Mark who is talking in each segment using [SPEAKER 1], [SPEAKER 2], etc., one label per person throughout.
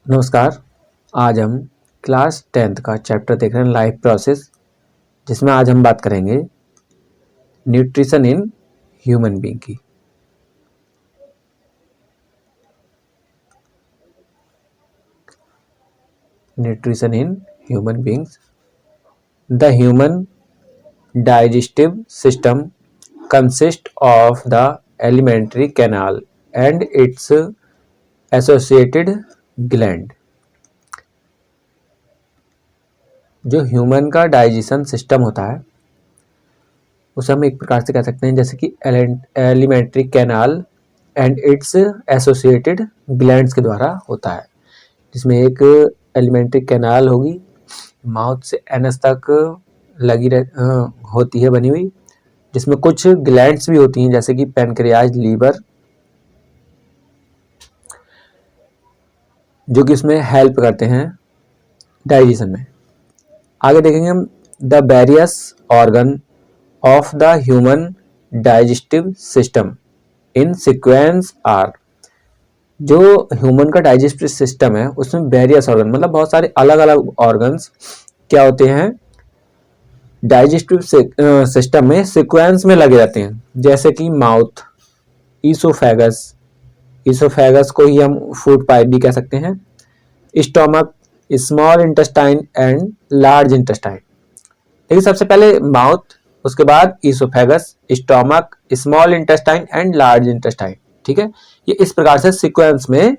[SPEAKER 1] नमस्कार। आज हम क्लास 10th का चैप्टर देख रहे हैं लाइफ प्रोसेस, जिसमें आज हम बात करेंगे न्यूट्रिशन इन ह्यूमन बीइंग की। Nutrition in human beings. The human digestive system consists of the alimentary canal and its associated gland। जो ह्यूमन का डाइजेशन सिस्टम होता है उसे हम एक प्रकार से कह सकते हैं जैसे कि alimentary canal and it's associated glands के द्वारा होता है, जिसमें एक एलिमेंट्री कैनाल होगी, माउथ से एनस तक होती है बनी हुई, जिसमें कुछ ग्लैंड्स भी होती हैं जैसे कि पैनक्रियाज, लीवर, जो कि इसमें हेल्प करते हैं डाइजेशन में। आगे देखेंगे हम the various organ of the human digestive system in sequence are. जो ह्यूमन का डाइजेस्टिव सिस्टम है उसमें वेरियस ऑर्गन मतलब बहुत सारे अलग अलग ऑर्गन्स क्या होते हैं डाइजेस्टिव सिस्टम में सीक्वेंस में लगे रहते हैं, जैसे कि माउथ, ईसोफेगस, ईसोफेगस को ही हम फूड पाइप भी कह सकते हैं, stomach, small intestine and large intestine. देखिए सबसे पहले माउथ, उसके बाद oesophagus, stomach, small intestine and large intestine. ठीक है, ये इस प्रकार से सीक्वेंस में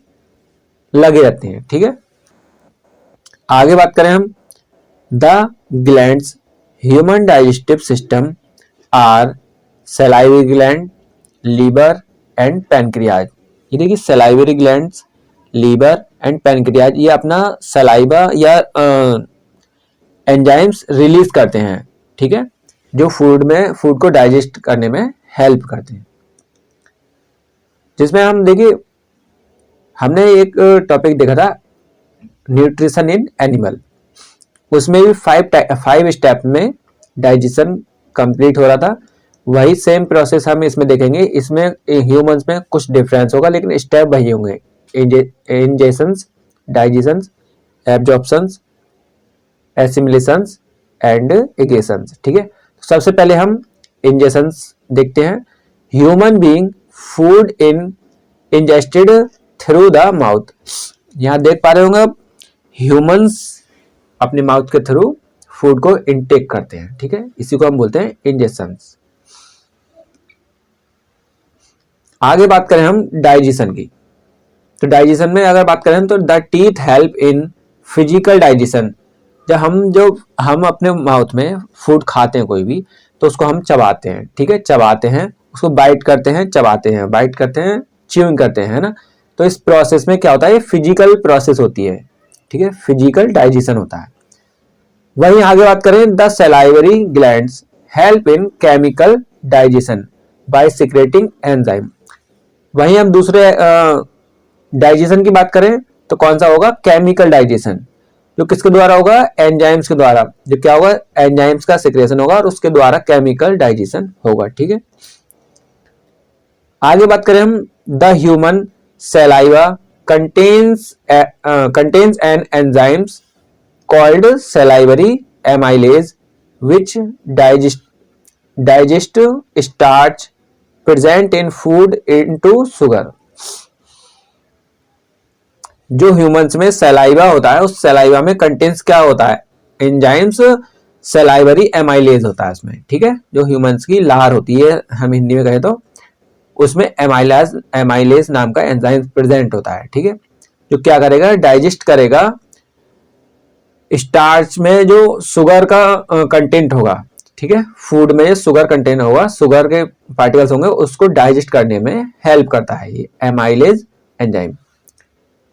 [SPEAKER 1] लगे रहते हैं। ठीक है, आगे बात करें हम the glands human digestive system are salivary gland, liver and pancreas. ये देखिए salivary glands, liver and pancreas ये अपना सलाइवा या एंजाइम्स रिलीज करते हैं। ठीक है, जो फूड को डाइजेस्ट करने में हेल्प करते हैं। जिसमें हम देखिए हमने एक टॉपिक देखा था न्यूट्रिशन इन एनिमल, उसमें भी 5 स्टेप में डाइजेशन कंप्लीट हो रहा था। वही सेम प्रोसेस हम इसमें देखेंगे। इसमें ह्यूमंस में कुछ डिफरेंस होगा लेकिन स्टेप वही होंगे, इंजेशंस, डाइजेशंस, एब्जॉर्प्शंस, एसिमिलेशंस एंड एगेशंस। ठीक है, सबसे पहले हम इंजेशंस देखते हैं। Human being food in ingested through the mouth. यहां देख पा रहे होंगे ह्यूमंस अपने माउथ के थ्रू फूड को इनटेक करते हैं। ठीक है, इसी को हम बोलते हैं इंजेशंस। आगे बात करें हम डाइजेशन की, तो डाइजेशन में अगर बात करें तो the teeth help in physical digestion. जब हम अपने माउथ में फूड खाते हैं कोई भी, तो उसको हम चबाते हैं। ठीक है, चबाते हैं, उसको बाइट करते हैं, चबाते हैं, बाइट करते हैं, च्यूइंग करते हैं, है ना। तो इस प्रोसेस में क्या होता है, फिजिकल प्रोसेस होती है। ठीक है, फिजिकल डाइजेशन होता है। वहीं आगे बात करें the salivary glands help in chemical digestion bye secreting enzyme. वहीं हम दूसरे डाइजेशन की बात करें तो कौन सा होगा, केमिकल डाइजेशन, जो किसके द्वारा होगा, एंजाइम्स के द्वारा। जो क्या होगा, एंजाइम्स का सिक्रेशन होगा और उसके द्वारा केमिकल डाइजेशन होगा। ठीक है, आगे बात करें हम the human saliva contains an enzymes called salivary amylase which digest starch present in food into sugar। जो ह्यूमंस में सलाइवा होता है उस सलाइवा में कंटेंट्स क्या होता है, एंजाइम्स, सलाइवरी एमाइलेज होता है उसमें। ठीक है, जो ह्यूमंस की लार होती है, हम हिंदी में कहें तो उसमें एमाइलेज नाम का एंजाइम प्रेजेंट होता है। ठीक है, जो क्या करेगा, डाइजेस्ट करेगा स्टार्च में जो शुगर का कंटेंट होगा। ठीक है, फूड में शुगर कंटेंट होगा, शुगर के पार्टिकल्स होंगे, उसको डाइजेस्ट करने में हेल्प करता है ये एमाइलेज एंजाइम।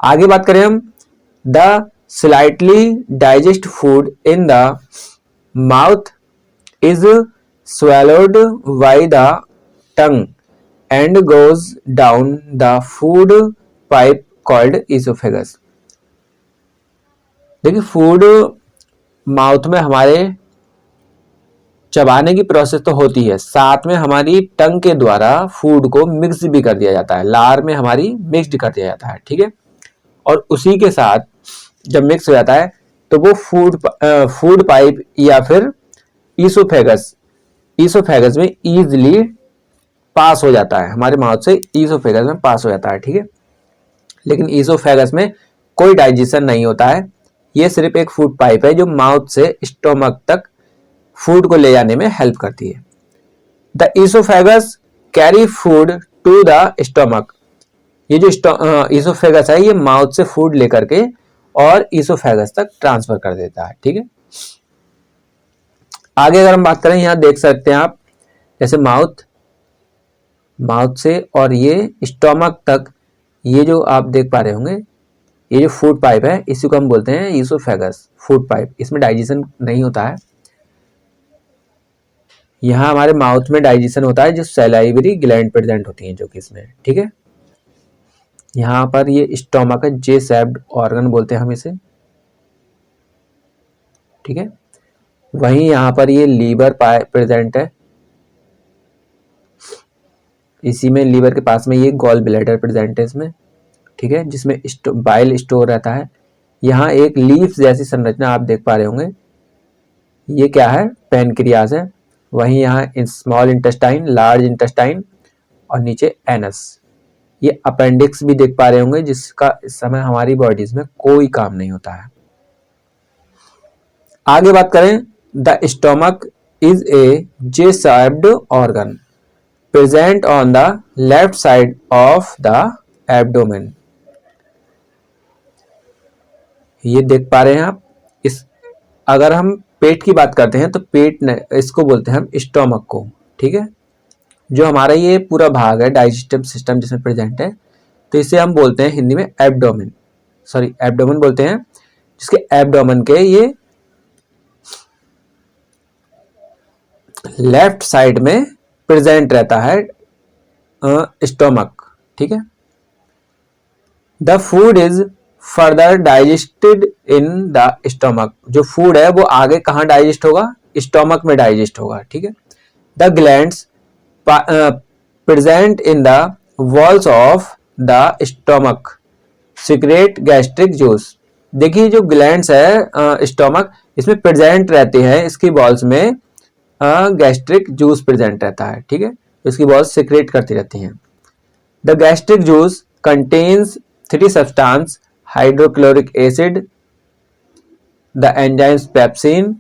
[SPEAKER 1] आगे बात करें हम the slightly digest food in the mouth is swallowed by the tongue and goes down the food pipe called esophagus। देखिए फूड माउथ में हमारे चबाने की प्रोसेस तो होती है, साथ में हमारी टंग के द्वारा फूड को मिक्स भी कर दिया जाता है, लार में हमारी मिक्स्ड कर दिया जाता है, ठीक है। और उसी के साथ जब मिक्स हो जाता है तो वो फूड पाइप या फिर ईसोफेगस में इजीली पास हो जाता है, हमारे माउथ से ईसोफेगस में पास हो जाता है, ठीक है। लेकिन ईसोफेगस में कोई डाइजेशन नहीं होता है, ये सिर्फ एक फूड पाइप है जो माउथ से स्टोमक तक फूड को ले जाने में हेल्प करती है। The oesophagus carry food to the stomach, ये जो ईसोफेगस है ये माउथ से फूड लेकर के और ईसोफेगस तक ट्रांसफर कर देता है, ठीक है। आगे अगर हम बात करें, यहां देख सकते हैं आप, जैसे माउथ से और ये स्टोमक तक, ये जो आप देख पा रहे होंगे, ये जो फूड पाइप है इसी को हम बोलते हैं ईसोफेगस फूड पाइप। इसमें डाइजेशन नहीं होता है, यहाँ हमारे माउथ में डाइजेशन होता है जो सैलाइवरी ग्लैंड प्रेजेंट होती हैं जो कि इसमें, ठीक है। यहाँ पर ये स्टोमक है, जे शेप्ड ऑर्गन बोलते हैं हम इसे, ठीक है। वहीं यहाँ पर ये लीवर प्रेजेंट है, इसी में लीवर के पास में ये गॉल ब्लैडर प्रेजेंट है इसमें, ठीक है, जिसमें बाइल स्टोर रहता है। यहाँ एक लीफ जैसी संरचना आप देख पा रहे होंगे, ये क्या है, पैनक्रियाज है। वहीं यहाँ स्मॉल इंटेस्टाइन, लार्ज इंटेस्टाइन और नीचे एनस, ये अपेंडिक्स भी देख पा रहे होंगे जिसका इस समय हमारी बॉडीज में कोई काम नहीं होता है। आगे बात करें, the stomach is a J shaped organ present on the left side of the abdomen. ये देख पा रहे हैं आप। इस अगर हम पेट की बात करते हैं तो पेट इसको बोलते हैं हम स्टोमक को, ठीक है। जो हमारा ये पूरा भाग है डाइजेस्टिव सिस्टम जिसमें प्रेजेंट है, तो इसे हम बोलते हैं हिंदी में एब्डोमेन, एब्डोमेन बोलते हैं, जिसके एब्डोमेन के ये लेफ्ट साइड में प्रेजेंट रहता है स्टोमक, ठीक है। The food is further digested in the stomach, जो फूड है वो आगे कहाँ डाइजेस्ट होगा, स्टोमक में डाइजेस्ट होगा, ठीक है। The glands present in the walls of the stomach secret gastric juice. देखिए जो ग्लैंड्स है स्टोमक, इसमें प्रेजेंट रहते हैं, इसकी वॉल्स में गैस्ट्रिक जूस प्रेजेंट रहता है, ठीक है, इसकी वॉल्स सीक्रेट करती रहती हैं। The gastric juice contains 3 substance, hydrochloric acid, the enzymes pepsin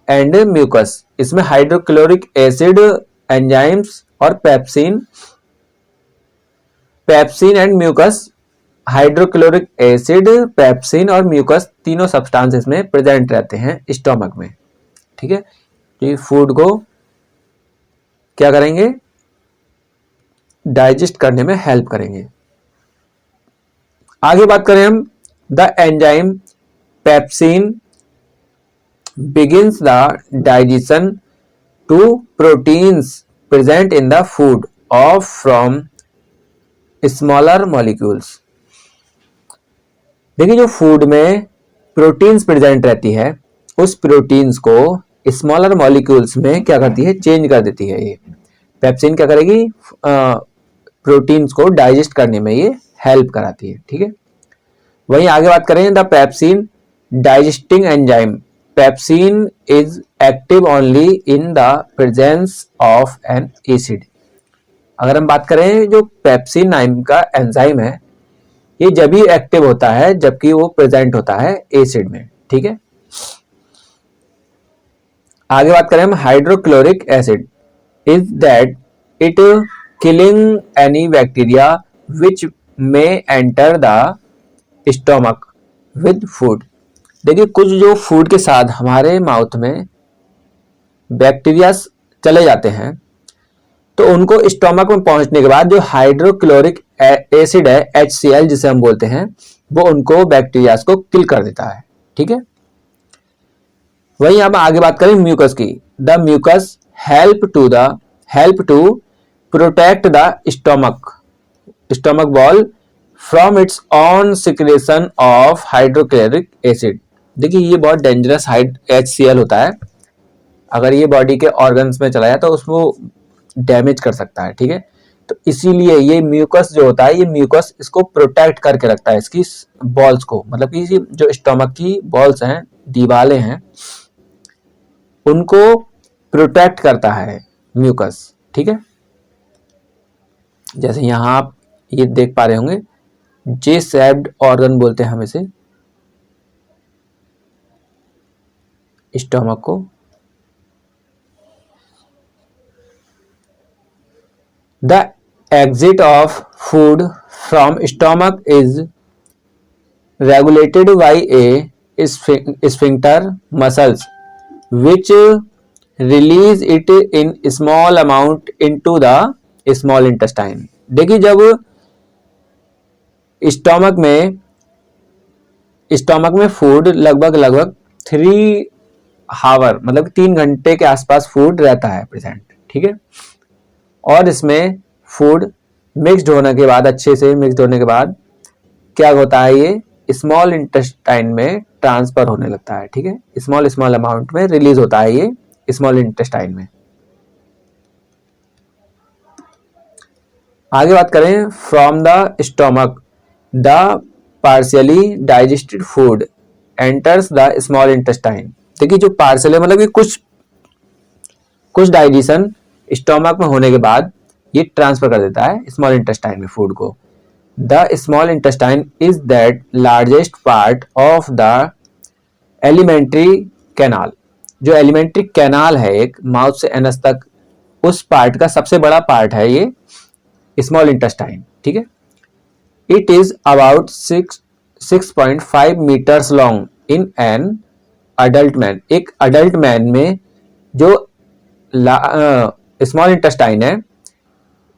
[SPEAKER 1] and mucus. इसमें हाइड्रोक्लोरिक एसिड, एंजाइम्स और pepsin and mucus, hydrochloric acid, pepsin और म्यूकस तीनों सब्सटेंस इसमें प्रेजेंट रहते हैं स्टोमक में, ठीक है। तो फूड को क्या करेंगे, डाइजेस्ट करने में हेल्प करेंगे। आगे बात करें हम, the enzyme pepsin begins the digestion to proteins present in the food of from smaller molecules। देखिए जो फूड में प्रोटीन्स प्रेजेंट रहती है, उस प्रोटीन्स को स्मॉलर मॉलिक्यूल्स में क्या करती है, चेंज कर देती है। ये पेप्सिन क्या करेगी, प्रोटीन्स को डाइजेस्ट करने में ये हेल्प कराती है, ठीक है। वहीं आगे बात करें, the pepsin digesting enzyme pepsin is active only in the presence of N acid. अगर हम बात करें, जो पेप्सिन नाम का एंजाइम है, ये जब भी एक्टिव होता है जबकि वो प्रेजेंट होता है एसिड में, ठीक है। आगे बात करें हम, hydrochloric acid is that it killing any bacteria which may enter the stomach with food. देखिए कुछ जो फूड के साथ हमारे माउथ में बैक्टीरिया चले जाते हैं, तो उनको स्टोमक में पहुंचने के बाद जो हाइड्रोक्लोरिक एसिड है HCl जिसे हम बोलते हैं, वो उनको बैक्टीरिया को किल कर देता है, ठीक है। वहीं हम आगे बात करें म्यूकस की, the mucus help to protect the stomach wall from its own secretion of hydrochloric acid. देखिए ये बहुत डेंजरस HCl होता है। अगर ये बॉडी के ऑर्गन्स में चला जाए तो उसको डैमेज कर सकता है, ठीक है। तो इसीलिए ये म्यूकस जो होता है, ये म्यूकस इसको प्रोटेक्ट करके रखता है, इसकी बॉल्स को, मतलब कि जो स्टमक की बॉल्स हैं, दीवारें हैं, उनको प्रोटेक्ट करता है म्यूकस, ठीक है। जैसे यहाँ आप ये देख पा रहे होंगे, जे शेप्ड ऑर्गन बोलते हैं हम इसे, स्टमक को। The exit of food from stomach is regulated by a sphincter muscles which release it in small amount into the small intestine। देखिए जब स्टमक में फूड लगभग 3 आवर मतलब 3 घंटे के आसपास फूड रहता है प्रेजेंट, ठीक है। और इसमें फूड मिक्सड होने के बाद, अच्छे से मिक्सड होने के बाद क्या होता है, ये स्मॉल इंटेस्टाइन में ट्रांसफर होने लगता है, ठीक है। स्मॉल अमाउंट में रिलीज होता है ये स्मॉल इंटेस्टाइन में। आगे बात करें, from the stomach the partially digested food enters the small intestine. देखिए जो पार्शियल है, मतलब कि कुछ डाइजेशन स्टोमक में होने के बाद ये ट्रांसफर कर देता है स्मॉल इंटेस्टाइन में फूड को। The small intestine is that largest part of the alimentary canal. जो एलिमेंट्री कैनाल है एक माउथ से एनस तक, उस पार्ट का सबसे बड़ा पार्ट है ये स्मॉल इंटेस्टाइन, ठीक है। It is about 6.5 metres long in an adult man. एक अडल्ट मैन में जो स्मॉल इंटेस्टाइन है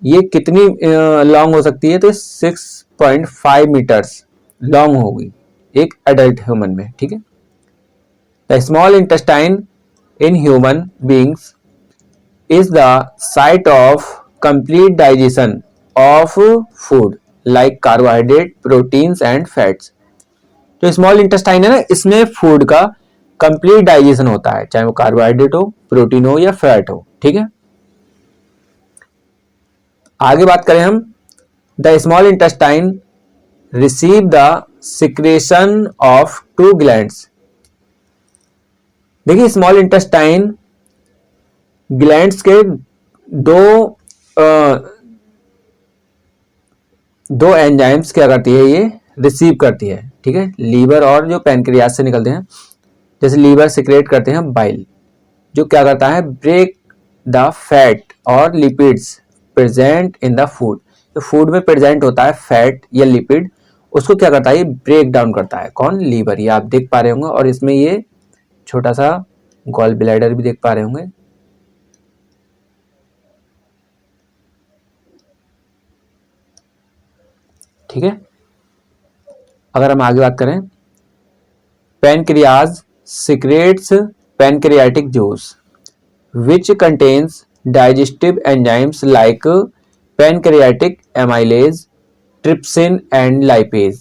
[SPEAKER 1] ये कितनी लॉन्ग हो सकती है, तो 6.5 मीटर्स लॉन्ग होगी एक अडल्ट ह्यूमन में, ठीक है। The small intestine in human beings is the site of complete digestion of food like carbohydrate, proteins and fats. जो स्मॉल इंटेस्टाइन है ना, इसमें फूड का कंप्लीट डाइजेशन होता है, चाहे वो कार्बोहाइड्रेट हो, प्रोटीन हो या फैट हो, ठीक है। आगे बात करें हम, the small intestine receive the secretion of 2 glands. देखिए स्मॉल इंटेस्टाइन ग्लैंड्स के दो एंजाइम्स क्या करती है, ये रिसीव करती है, ठीक है। लीवर और जो पैनक्रियाज से निकलते हैं, जैसे लीवर सिक्रेट करते हैं बाइल, जो क्या करता है, ब्रेक द फैट और lipids present in the food. जो फूड में प्रेजेंट होता है फैट या लिपिड, उसको क्या करता है, ये ब्रेक डाउन करता है। कौन, लीवर। ये आप देख पा रहे होंगे, और इसमें ये छोटा सा गॉल ब्लैडर भी देख पा रहे होंगे, ठीक है। अगर हम आगे बात करें, pancreas secretes pancreatic juice which contains digestive enzymes like pancreatic amylase, trypsin and lipase।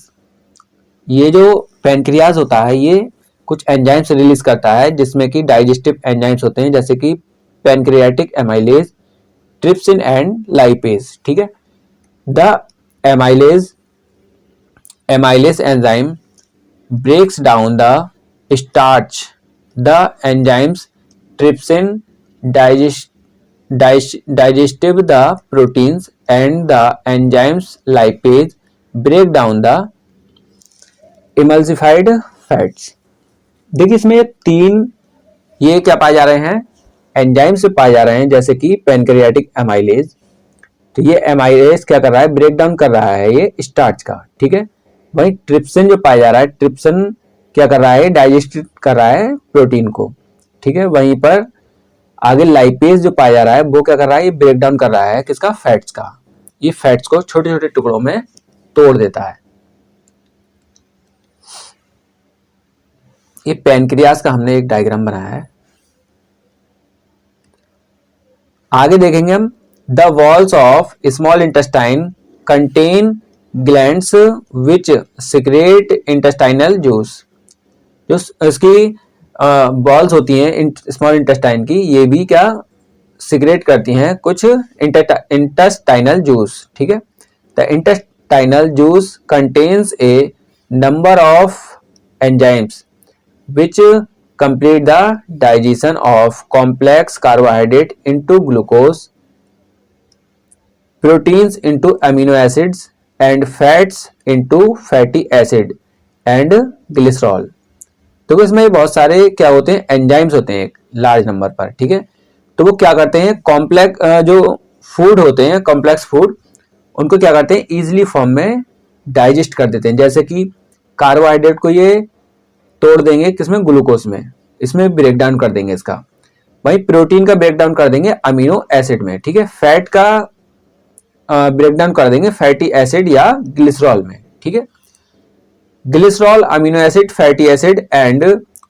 [SPEAKER 1] ये जो पैनक्रियाज होता है ये कुछ एंजाइम्स रिलीज करता है, जिसमें कि डाइजेस्टिव एंजाइम्स होते हैं, जैसे कि pancreatic amylase, trypsin and lipase, ठीक है। The amylase enzyme breaks down the starch. The enzymes trypsin digestive the proteins and the enzymes lipase break down the emulsified fats। देखिए इसमें 3 ये क्या पाए जा रहे हैं, एंजाइम से पाए जा रहे हैं, जैसे कि पैनक्रियाटिक एमाइलेज। तो ये एमाइलेज क्या कर रहा है, ब्रेक डाउन कर रहा है ये स्टार्च का, ठीक है। वहीं ट्रिप्सिन जो पाया जा रहा है, ट्रिप्सिन क्या कर रहा है, डाइजेस्ट कर रहा है प्रोटीन को, ठीक है। वहीं पर आगे लाइपेज जो पाया जा रहा है वो क्या कर रहा है, ये ब्रेक डाउन कर रहा है किसका, फैट्स का। ये फैट्स को छोटे छोटे टुकड़ों में तोड़ देता है। ये पैनक्रियाज का हमने एक डायग्राम बनाया है। आगे देखेंगे हम, the walls of small intestine contain glands which secrete intestinal juice. जो इसकी बॉल्स होती हैं स्मॉल इंटेस्टाइन की, ये भी क्या सिक्रेट करती हैं कुछ इंटेस्टाइनल जूस, ठीक है। The intestinal juice contains A number of enzymes which complete the digestion of complex carbohydrate into glucose, proteins into amino acids and fats into fatty acid and glycerol। तो इसमें बहुत सारे क्या होते हैं, एंजाइम्स होते हैं एक लार्ज नंबर पर, ठीक है। तो वो क्या करते हैं, कॉम्प्लेक्स जो फूड होते हैं, कॉम्प्लेक्स फूड, उनको क्या करते हैं, इजिली फॉर्म में डाइजेस्ट कर देते हैं। जैसे कि कार्बोहाइड्रेट को ये तोड़ देंगे किसमें, ग्लूकोज में, इसमें ब्रेक डाउन कर देंगे इसका। वहीं प्रोटीन का ब्रेक डाउन कर देंगे अमीनो एसिड में, ठीक है। फैट का ब्रेक डाउन कर देंगे फैटी एसिड या ग्लिसरॉल में, ठीक है। Glycerol, amino acid, fatty acid and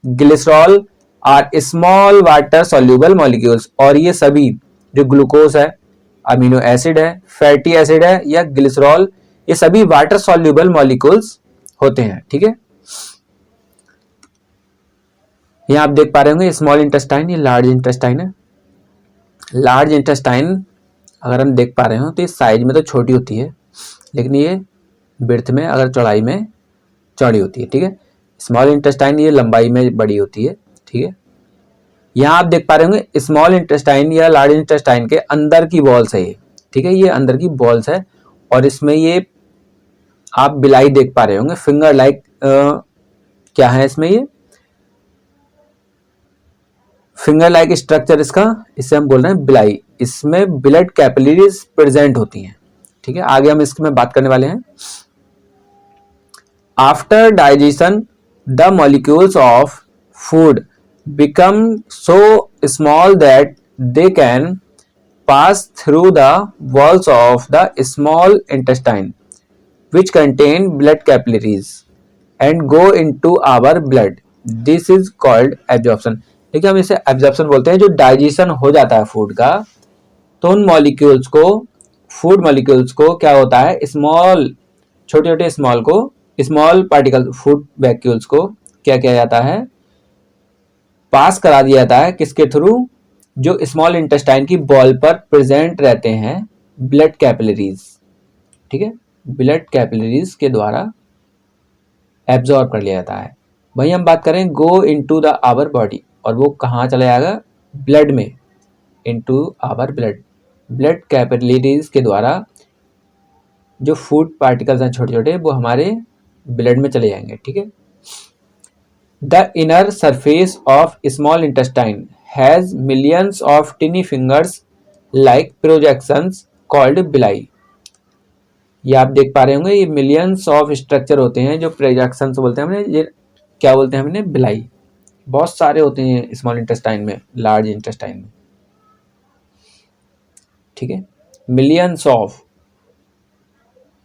[SPEAKER 1] glycerol are small water soluble molecules. और ये सभी जो ग्लूकोज है, अमीनो एसिड है, फैटी एसिड है या ग्लिसरॉल, ये सभी वाटर सॉल्यूबल मॉलिक्यूल्स होते हैं, ठीक है। यहाँ आप देख पा रहे होंगे स्मॉल इंटेस्टाइन, ये लार्ज इंटेस्टाइन है। लार्ज इंटेस्टाइन अगर हम देख पा रहे हो तो ये साइज में तो छोटी होती है, लेकिन ये ब्रेथ में, अगर चौड़ाई में चौड़ी होती है, ठीक है। स्मॉल इंटेस्टाइन ये लंबाई में बड़ी होती है, ठीक है। यहाँ आप देख पा रहे होंगे स्मॉल इंटेस्टाइन या लार्ज इंटेस्टाइन के अंदर की बॉल्स है ये, ठीक है। ये अंदर की बॉल्स है और इसमें ये आप बिलाई देख पा रहे होंगे, फिंगर लाइक क्या है इसमें, ये फिंगर लाइक स्ट्रक्चर इसका, इससे हम बोल रहे हैं बिलाई। इसमें ब्लड कैपिलरीज प्रेजेंट होती हैं, ठीक है। आगे हम इसमें बात करने वाले हैं। After digestion the molecules of food become so small that they can pass through the walls of the small intestine which contain blood capillaries and go into our blood. This is called absorption। देखिए हम इसे absorption बोलते हैं। जो digestion हो जाता है food का, तो उन मॉलिक्यूल्स को, फूड मॉलिक्यूल्स को क्या होता है, स्मॉल, छोटे छोटे स्मॉल को, स्मॉल पार्टिकल, फूड वैक्यूल्स को क्या किया जाता है, पास करा दिया जाता है किसके थ्रू, जो स्मॉल इंटेस्टाइन की बॉल पर प्रेजेंट रहते हैं ब्लड कैपिलरीज, ठीक है। ब्लड कैपिलरीज के द्वारा एब्जॉर्ब कर लिया जाता है। वहीं हम बात करें go into the our body, और वो कहाँ चला जाएगा, ब्लड में, into our blood. Blood capillaries के द्वारा जो फूड पार्टिकल्स हैं छोटे छोटे, वो हमारे ब्लड में चले जाएंगे, ठीक है। The inner surface of small intestine has millions of टिनी fingers like projections called बिलाई। ये आप देख पा रहे होंगे, ये मिलियंस ऑफ स्ट्रक्चर होते हैं जो प्रोजेक्शंस बोलते हैं हमने, ये क्या बोलते हैं हमने, बिलाई। बहुत सारे होते हैं स्मॉल इंटेस्टाइन में, लार्ज इंटेस्टाइन में, ठीक है। Millions of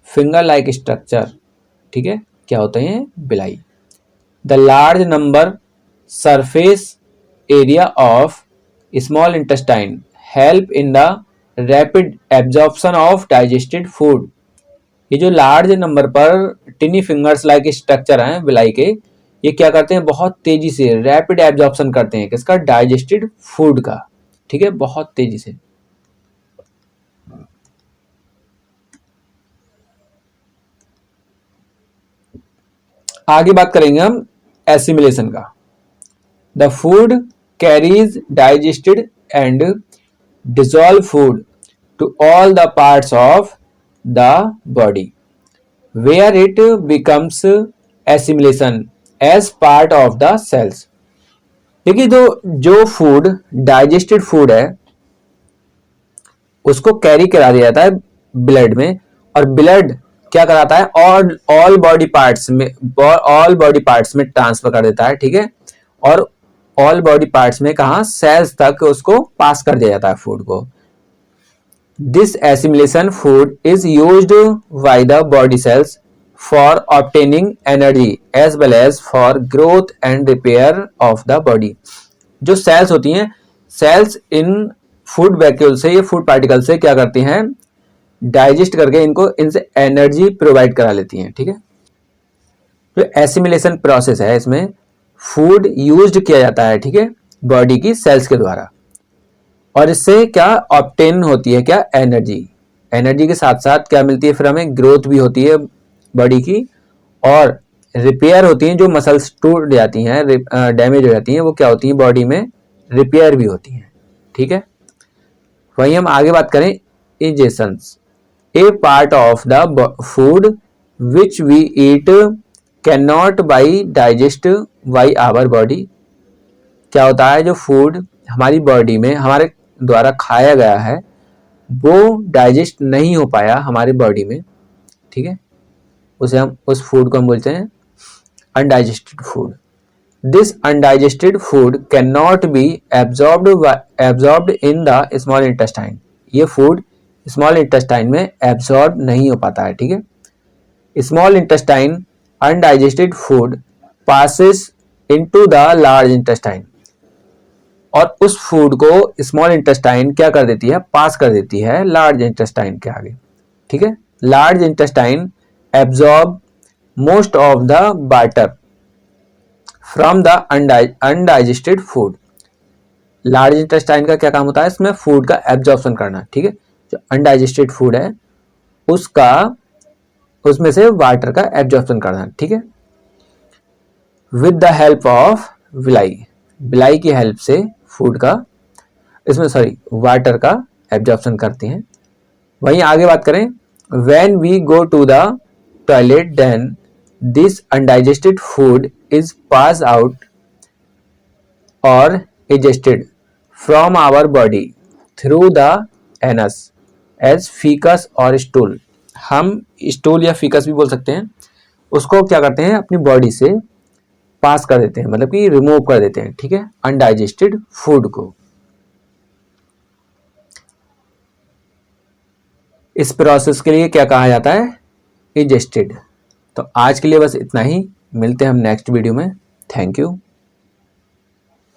[SPEAKER 1] finger like structure, ठीक है, क्या होते हैं, बिलाई। The large number surface area of small intestine help in the rapid absorption of digested food. ये जो लार्ज नंबर पर टिनी फिंगर्स लाइक स्ट्रक्चर हैं बिलाई के, ये क्या करते हैं, बहुत तेजी से रैपिड एब्जॉर्प्शन करते हैं किसका, डाइजेस्टेड फूड का, ठीक है, बहुत तेजी से। आगे बात करेंगे हम एसिमिलेशन का। The food carries digested and dissolve food to all the parts of the body where it becomes assimilation as part of the cells। देखिए जो फूड डाइजेस्टेड फूड है उसको कैरी करा दिया जाता है ब्लड में, और ब्लड क्या कराता है, ऑल बॉडी पार्ट्स में ट्रांसफर कर देता है, ठीक है। और ऑल बॉडी पार्ट्स में कहा, सेल्स तक उसको पास कर दिया जाता है फूड को। This assimilation food is used by the body cells for obtaining energy as well as for growth and repair of the body। जो सेल्स होती हैं, सेल्स इन फूड वैक्यूल से, ये फूड पार्टिकल से क्या करती हैं, डाइजेस्ट करके इनसे एनर्जी प्रोवाइड करा लेती हैं, ठीक है। जो एसिमिलेशन प्रोसेस है, इसमें फूड यूज्ड किया जाता है, ठीक है, बॉडी की सेल्स के द्वारा, और इससे क्या ऑब्टेन होती है, क्या एनर्जी। एनर्जी के साथ साथ क्या मिलती है, फिर हमें ग्रोथ भी होती है बॉडी की, और रिपेयर होती हैं, जो मसल्स टूट जाती हैं, डैमेज हो जाती हैं, वो क्या होती हैं बॉडी में, रिपेयर भी होती हैं, ठीक है। वहीं हम आगे बात करें egestions, a part of the food which we eat can not by digest by our body. क्या होता है, जो फूड हमारी बॉडी में हमारे द्वारा खाया गया है वो डाइजेस्ट नहीं हो पाया हमारी बॉडी में, ठीक है, उसे हम उस फूड को हम बोलते हैं undigested food. This undigested food can not be absorbed in the small intestine. ये फूड स्मॉल इंटेस्टाइन में एब्जॉर्ब नहीं हो पाता है, ठीक है। Small intestine undigested food passes into the large intestine, और उस फूड को स्मॉल इंटेस्टाइन क्या कर देती है, पास कर देती है लार्ज इंटेस्टाइन के आगे, ठीक है। Large intestine absorb most of the water from the undigested food. Large intestine का क्या काम होता है, इसमें फूड का एब्जॉर्प्शन करना, ठीक है। जो अनडाइजेस्टेड फूड है उसका, उसमें से वाटर का एब्जॉर्प्शन करना, ठीक है, with the help of villi. Villi की हेल्प से फूड का, इसमें वाटर का एब्जॉर्प्शन करती हैं। वहीं आगे बात करें, when we go to the toilet then this undigested food is pass out और egested from our body through the anus as faeces और स्टूल। हम स्टूल या फीकस भी बोल सकते हैं, उसको क्या करते हैं अपनी बॉडी से पास कर देते हैं, मतलब कि रिमूव कर देते हैं, ठीक है, अनडाइजेस्टेड फूड को। इस प्रोसेस के लिए क्या कहा जाता है, इजेस्टेड। तो आज के लिए बस इतना ही, मिलते हैं हम नेक्स्ट वीडियो में। Thank you.